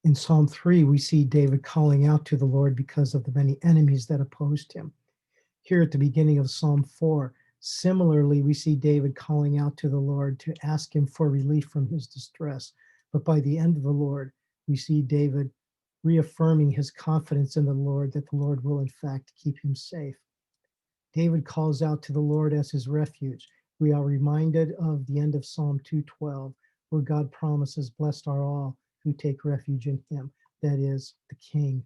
In Psalm 3, we see David calling out to the Lord because of the many enemies that opposed him. Here at the beginning of Psalm 4, similarly, we see David calling out to the Lord to ask him for relief from his distress. But by the end of the Lord, we see David reaffirming his confidence in the Lord that the Lord will, in fact, keep him safe. David calls out to the Lord as his refuge. We are reminded of the end of Psalm 212, where God promises, "Blessed are all who take refuge in him," that is, the King.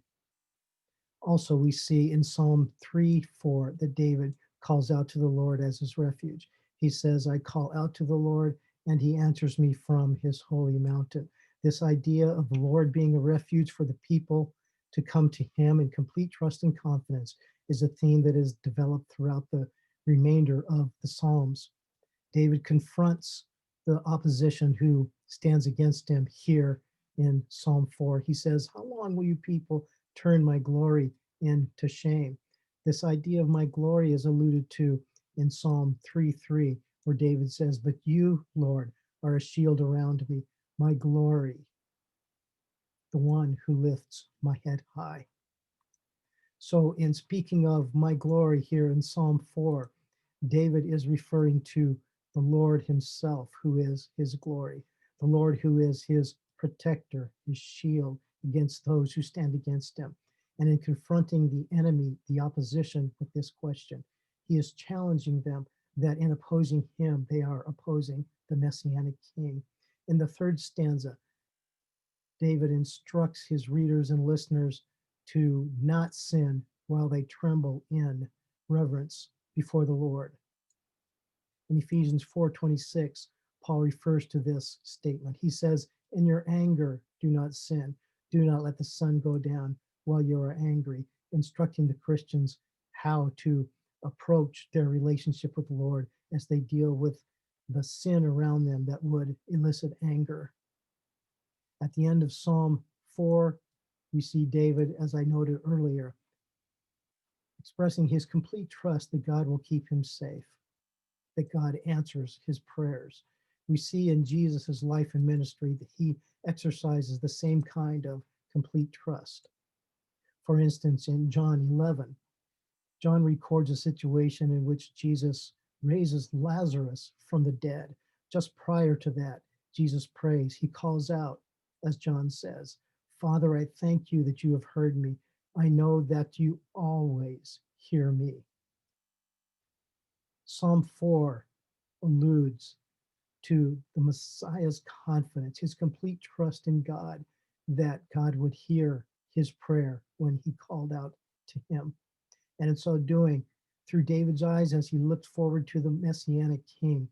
Also, we see in Psalm 3:4 that David calls out to the Lord as his refuge. He says, "I call out to the Lord, and he answers me from his holy mountain." This idea of the Lord being a refuge for the people to come to him in complete trust and confidence is a theme that is developed throughout the remainder of the Psalms. David confronts the opposition who stands against him here in Psalm 4. He says, "How long will you people turn my glory into shame?" This idea of my glory is alluded to in Psalm 3:3, where David says, "But you, Lord, are a shield around me, my glory, the one who lifts my head high." So, in speaking of my glory here in Psalm 4, David is referring to the Lord himself, who is his glory, the Lord who is his protector, his shield against those who stand against him. And in confronting the enemy, the opposition with this question, he is challenging them that in opposing him, they are opposing the Messianic King. In the third stanza, David instructs his readers and listeners to not sin while they tremble in reverence before the Lord. In Ephesians 4:26, Paul refers to this statement. He says, "In your anger, do not sin. Do not let the sun go down while you are angry," instructing the Christians how to approach their relationship with the Lord as they deal with the sin around them that would elicit anger. At the end of Psalm 4, we see David, as I noted earlier, expressing his complete trust that God will keep him safe, that God answers his prayers. We see in Jesus' life and ministry that he exercises the same kind of complete trust. For instance, in John 11, John records a situation in which Jesus raises Lazarus from the dead. Just prior to that, Jesus prays. He calls out, as John says, "Father, I thank you that you have heard me. I know that you always hear me." Psalm 4 alludes to the Messiah's confidence, his complete trust in God, that God would hear his prayer when he called out to him. And in so doing, through David's eyes, as he looked forward to the Messianic King,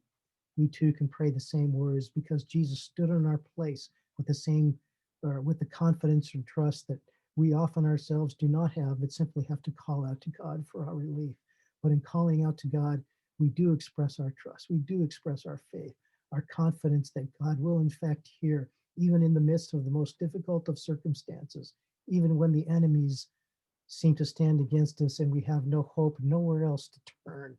we too can pray the same words because Jesus stood in our place with the same, or with the confidence and trust that we often ourselves do not have, but simply have to call out to God for our relief. But in calling out to God, we do express our trust. We do express our faith, our confidence that God will in fact hear, even in the midst of the most difficult of circumstances, even when the enemies seem to stand against us and we have no hope, nowhere else to turn.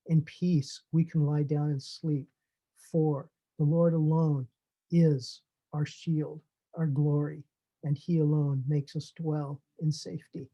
In peace, we can lie down and sleep, for the Lord alone is our shield, our glory, and he alone makes us dwell in safety.